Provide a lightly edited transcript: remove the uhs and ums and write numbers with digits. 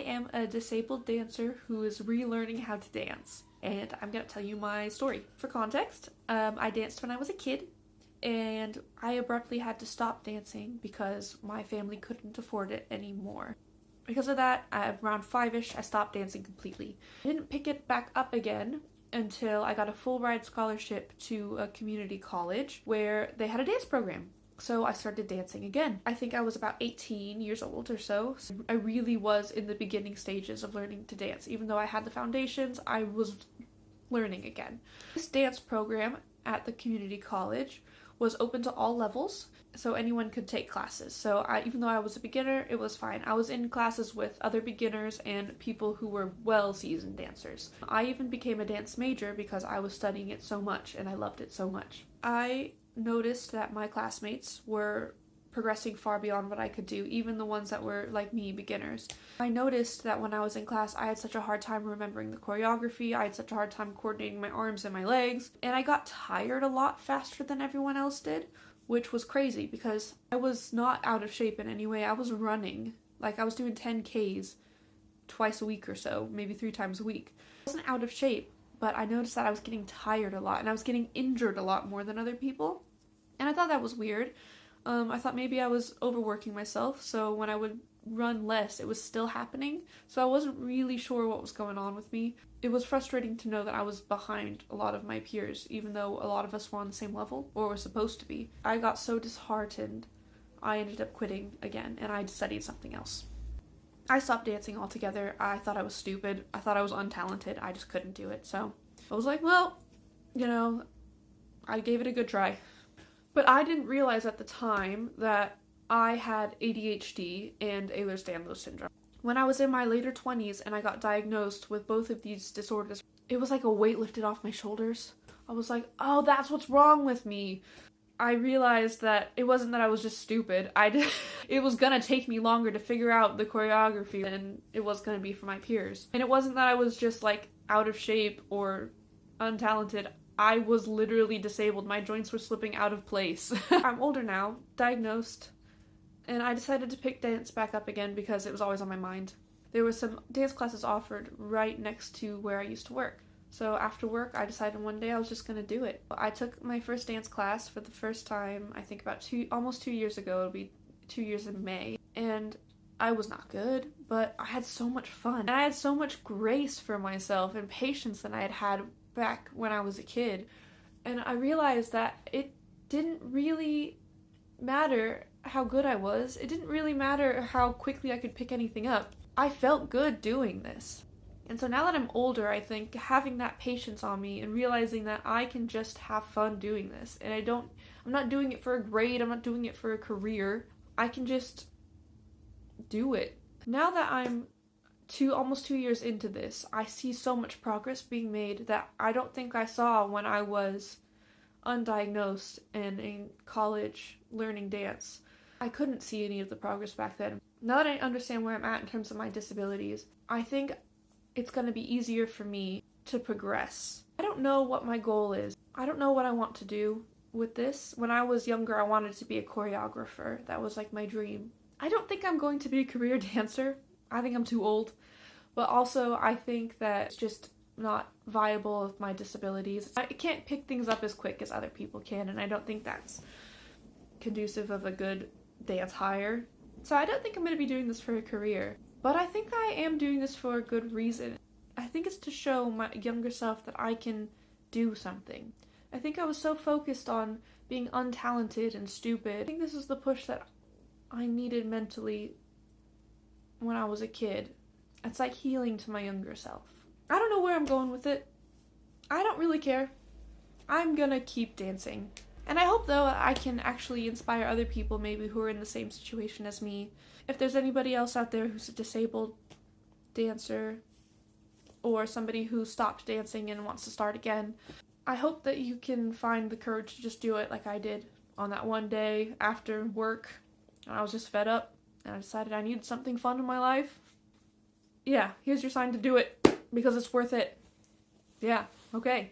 am a disabled dancer who is relearning how to dance, and I'm gonna tell you my story. For context, I danced when I was a kid, and I abruptly had to stop dancing because my family couldn't afford it anymore. Because of that, around 5-ish, I stopped dancing completely. I didn't pick it back up again until I got a full ride scholarship to a community college where they had a dance program. So I started dancing again. I think I was about 18 years old or so. I really was in the beginning stages of learning to dance. Even though I had the foundations, I was learning again. This dance program at the community college was open to all levels, so anyone could take classes. So even though I was a beginner, it was fine. I was in classes with other beginners and people who were well-seasoned dancers. I even became a dance major because I was studying it so much and I loved it so much. I noticed that my classmates were progressing far beyond what I could do, even the ones that were, like me, beginners. I noticed that when I was in class, I had such a hard time remembering the choreography, I had such a hard time coordinating my arms and my legs, and I got tired a lot faster than everyone else did, which was crazy because I was not out of shape in any way. I was running, like I was doing 10Ks twice a week or so, maybe 3 times a week. I wasn't out of shape, but I noticed that I was getting tired a lot, and I was getting injured a lot more than other people, and I thought that was weird. I thought maybe I was overworking myself, so when I would run less, it was still happening, so I wasn't really sure what was going on with me. It was frustrating to know that I was behind a lot of my peers, even though a lot of us were on the same level, or were supposed to be. I got so disheartened, I ended up quitting again, and I studied something else. I stopped dancing altogether. I thought I was stupid. I thought I was untalented. I just couldn't do it, so I was like, well, I gave it a good try. But I didn't realize at the time that I had ADHD and Ehlers-Danlos syndrome. When I was in my later 20s and I got diagnosed with both of these disorders, it was like a weight lifted off my shoulders. I was like, oh, that's what's wrong with me. I realized that it wasn't that I was just stupid. It was gonna take me longer to figure out the choreography than it was gonna be for my peers. And it wasn't that I was just like out of shape or untalented. I was literally disabled. My joints were slipping out of place. I'm older now, diagnosed, and I decided to pick dance back up again because it was always on my mind. There were some dance classes offered right next to where I used to work. So after work, I decided one day I was just gonna do it. I took my first dance class for the first time, I think about almost 2 years ago. It'll be 2 years in May. And I was not good, but I had so much fun. And I had so much grace for myself and patience than I had had back when I was a kid. And I realized that it didn't really matter how good I was. It didn't really matter how quickly I could pick anything up. I felt good doing this. And so now that I'm older, I think having that patience on me and realizing that I can just have fun doing this, and I'm not doing it for a grade, I'm not doing it for a career, I can just do it. Now that I'm almost 2 years into this, I see so much progress being made that I don't think I saw when I was undiagnosed and in college learning dance. I couldn't see any of the progress back then. Now that I understand where I'm at in terms of my disabilities, I think it's going to be easier for me to progress. I don't know what my goal is. I don't know what I want to do with this. When I was younger, I wanted to be a choreographer. That was like my dream. I don't think I'm going to be a career dancer. I think I'm too old. But also, I think that it's just not viable with my disabilities. I can't pick things up as quick as other people can, and I don't think that's conducive of a good dance hire. So I don't think I'm going to be doing this for a career. But I think I am doing this for a good reason. I think it's to show my younger self that I can do something. I think I was so focused on being untalented and stupid. I think this is the push that I needed mentally when I was a kid. It's like healing to my younger self. I don't know where I'm going with it. I don't really care. I'm gonna keep dancing. And I hope, though, I can actually inspire other people maybe who are in the same situation as me. If there's anybody else out there who's a disabled dancer or somebody who stopped dancing and wants to start again, I hope that you can find the courage to just do it like I did on that one day after work. And I was just fed up and I decided I needed something fun in my life. Yeah, here's your sign to do it because it's worth it. Yeah, okay.